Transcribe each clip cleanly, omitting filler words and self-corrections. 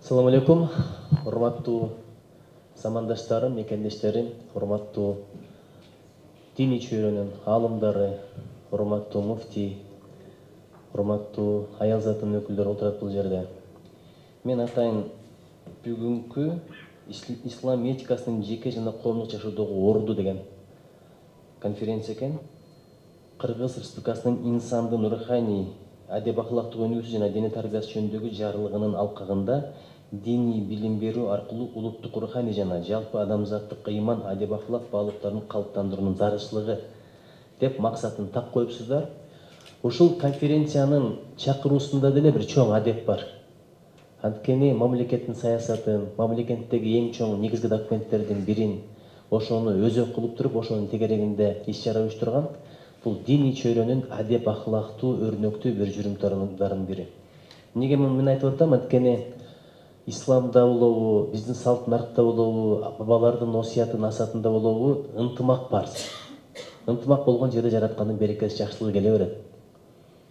Assalamu алейкум, урматтуу замандаштарым, мекендештерим, урматтуу дини чөйрөнүн аалымдары, урматтуу муфти, урматтуу аялзаттын өкүлдөрү отурат бул жерде. Мен атайын бүгүнкү ислам этикасынын жеке жана коомдук жашоодогу орду деген конференция экен. Кыргыз Республикасынын инсандын руханий, адеп акылактык өнүгүүсү жана диний тарбиясы жөнүндөгү жарлыгынын алкагында диний билим берүү аркылуу улуттук руханий жана жалпы адамзаттык ыйман, адеп акылак баалыктарын калыптандыруунун зарылчылыгы деп максатын так коюпсуздар. Ушул конференциянын чакыруусунда деле бир чоң адеп бар. Анткени мамлекеттин саясатын, мамлекеттеги эң чоң негизги документтердин бирин ошону өзөк кылып туруп, ошонун тегерегинде иш чара уюштурган. Бул диний чөйрөнүн адеп акылактуу, өрнөктүү бир жүрүм-турумдарынын бири. Эмнеге мен айтып атам? Анткени исламда болобу, биздин салт наркта болобу, бабалардын осуятын асатында болобу, ынтымак парыз. Ынтымак болгон жерде жараткандын берекеси, жакшылыгы келе берет.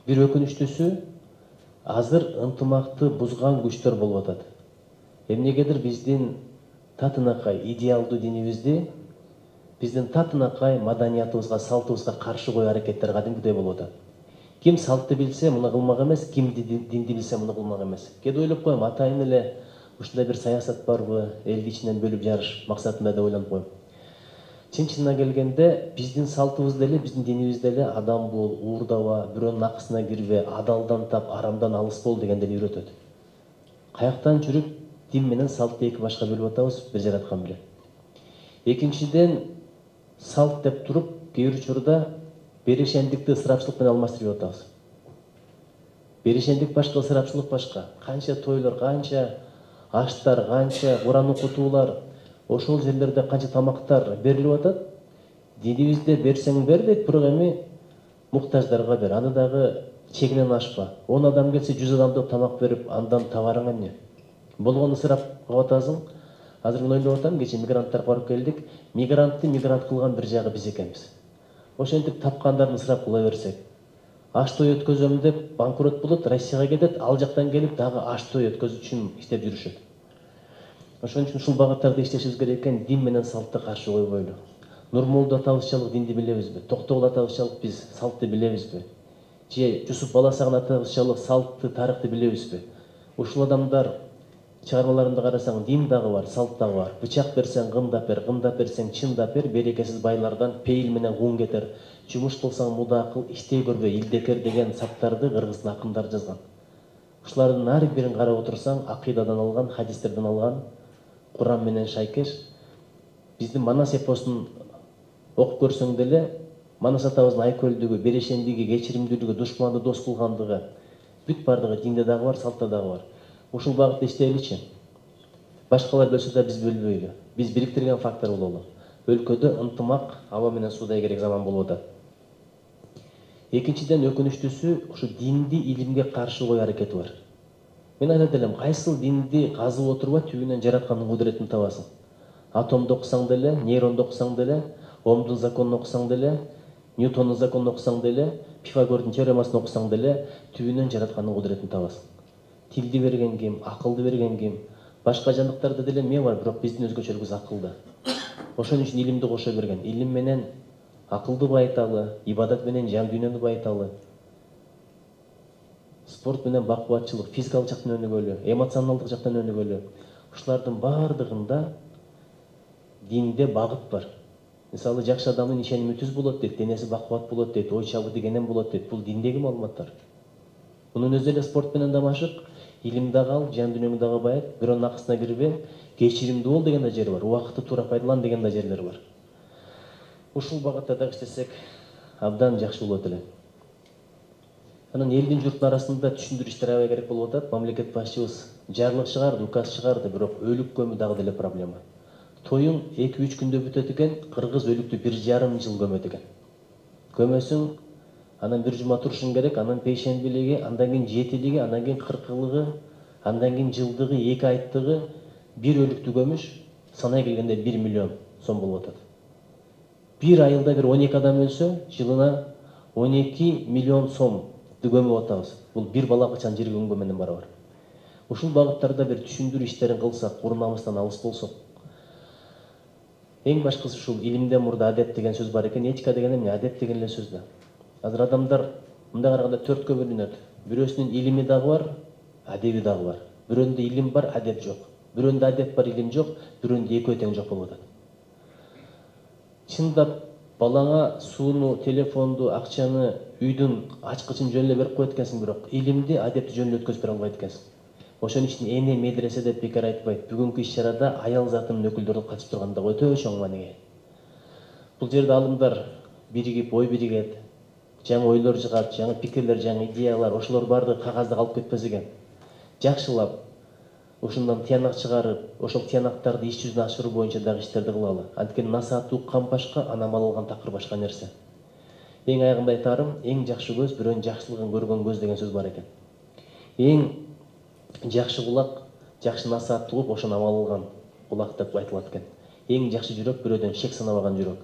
Бир өкүнүчтүүсү, азыр ынтымакты бузган күчтөр болуп атат. Эмнегедир биздин татынакай идеалдуу динибизди, биздин татынакай маданиятыбызга, салтыбызга каршы коюу аракеттери кадимкидей болуп атат. Ким салтты билсе, муну кылмак эмес, ким динди билсе, муну кылмак эмес. Кээде ойлоп коем, атайын эле ушундай бир саясат барбы, элди ичинен бөлүп жарыш максатында деп ойлонуп коем. Чын-чынына келгенде, биздин салтыбыз деле, биздин динибиз деле адам бол, уурдаба, бирөөнүн акысына кирбе, адалдан тап, арамдан алыс бол дегенди үйрөтөт. Каяктан жүрүп, дин менен салтты эки башка бөлүп атабыз, бир жараткан билет. Экинчиден, салт деп туруп, кээ бир учурда берешендикти ысырапчылык менен алмаштырып атабыз. Берешендик башка, ысырапчылык башка. Канча тойлор, канча аштар, канча Куран окутуулар, ошол жерлерде канча тамактар берилип атат. Динибизде берсең бер дейт, бирок эми муктаждарга бер. Аны дагы чегинен ашпа. 10 адам келсе 100 адамды тамак берип, андан табарың эмне? Болгон ысырап кылып атасың. Азыр мен ойлоп атам, кечээ мигранттарга барып келдик. Мигрантты мигрант кылган бир жагы биз экенбиз. Ошентип тапкандарын ысырап кыла берсек, аш той өткөзөм деп банкрот болот, Россияга кетет, ал жактан келип дагы аш той өткөзүү үчүн иштеп жүрүшөт. Ошон үчүн ушул багыттарда иштешибиз керек экен, дин менен салтты каршы койбойлу. Нурмолду атабызчалык динди билебизби? Токтогул атабызчалык биз салтты билебизби? Же Жусуп Баласагын атабызчалык салтты, тарыхты билебизби? Ушул адамдар чыгармаларында карасаң, дин дагы бар, салт дагы бар. Бычак берсең гымдап бер, гымдап берсең чындап бер, берекесиз байлардан пейил менен куң кетер. Жумуш кылсаң муда кыл, иштей көрбө, илдекер деген саптарды кыргыздын акындары жазган. Ушулардын ар бирин карап отурсаң, акыйдадан алган, хадистерден алган, Куран менен шайкеш. Биздин Манас эпосун окуп көрсөң деле, Манас атабыздын айкөлдүгү, берешендиги, кечиримдүүлүгү, душманды дос кылгандыгы, бүт бардыгы динде дагы бар, салтта дагы бар. Ушул багытта иштейличи. Башкалар бөлсө да биз бөлбөйлү. Биз бириктирген фактор бололу. Өлкөдө ынтымак, аба менен суудай керек заман болуп атат. Экинчиден өкүнүчтүүсү, ушу динди илимге каршы кою аракети бар. Мен айтат элем, кайсыл динди казып отурба түбүнөн жараткандын кудуретин табасың. Атомду окусаң деле, нейронду окусаң деле, Омдун законун окусаң деле, Ньютондун законун окусаң деле, Пифагордун теоремасын окусаң деле, түбүнөн жараткандын кудуретин табасың. Тилди берген ким, акылды берген ким? Башка жандыктарда деле эмне бар, бирок биздин өзгөчөлүгүбүз акылда. Ошон үчүн илимди кошо берген. Илим менен акылды байыталы, ибадат менен жан дүйнөнү байыталы, спорт менен бакубатчылык, физикалык жактан өнүгөлү, эмоционалдык жактан өнүгөлү. Ушулардын баардыгында динде багыт бар. Мисалы, жакшы адамдын ишеними түз болот дейт, денеси бакубат болот дейт, ой чабыты кенен болот дейт. Бул диндеги маалыматтар. Мунун өзү эле спорт менен да машык, илим дагы ал, жан дүйнөңү дагы байыт, бирөөнүн акысына кирбе, кечиримдүү бол деген да жер бар, убакытты туура пайдалан деген да жерлер бар. Ушул багытта дагы иштесек абдан жакшы болот эле. Анан элдин журттун арасында түшүндүрүү иштери аябай керек болуп атат. Мамлекет башчыбыз жарлык чыгарды, указ чыгарды, бирок өлүк көмүү дагы деле проблема. Тоюң 2-3 күндө бүтөт экен, кыргыз өлүктү 1,5 жыл көмөт экен. Көмөсүң, анан бир жума турушуң керек, анан пейшембилиги, андан кийин жетилиги, андан кийин кыркылыгы, андан кийин жылдыгы, 2 айттыгы, бир өлүктү көмүш санай келгенде 1 миллион сом болуп атат. Бир айылда бир 12 адам өлсө, жылына 12 миллион сомду көмүп атабыз. Бул бир бала качан жерге көмгөн менен барабар. Ушул багыттарда бир түшүндүрүү иштерин кылсак, урмабыздан алыс болсок. Эң башкысы ушул илимден мурда адеп деген сөз бар экен. Этика деген эмне? Адеп деген эле сөз да. Азыр адамдар мындай караганда төрткө бөлүнөт. Бирөөсүнүн илими дагы бар, адеби дагы бар. Бирөөнүндө илим бар, адеп жок. Бирөөнүндө адеп бар, илим жок. Бирөөнүндө экөө тең жок болуп атат. Чындап балаңа сууну, телефонду, акчаны, үйдүн ачкычын жөн эле берип коет экенсиң, бирок илимди, адепти жөн эле өткөзүп бере албайт экенсиң. Ошон үчүн эне медресе деп бекер айтпайт. Бүгүнкү иш-чарада аял затынын өкүлдөрү катышып турганда өтө чоң мааниге. Бул жерде алымдар биригип, ой биригет, жаңы ойлор чыгат, жаңы пикирлер, жаңы идеялар, ошолор баардыгы кагазда калып кетпес экен. Жакшылап, ошондон тыянак чыгарып, ошол тыянактарды иш жүзүнө ашыруу боюнча дагы иштерди кылалы. Анткени насаат уккан башка, анамал алган такыр башка нерсе. Эң аягында айтарым, эң жакшы көз бирөөнүн жакшылыгын көргөн көз деген сөз бар экен. Эң жакшы кулак, жакшы насаатты угуп, ошону амал алган кулак деп айтылат экен. Эң жакшы жүрөк бирөөдөн шек санабаган жүрөк.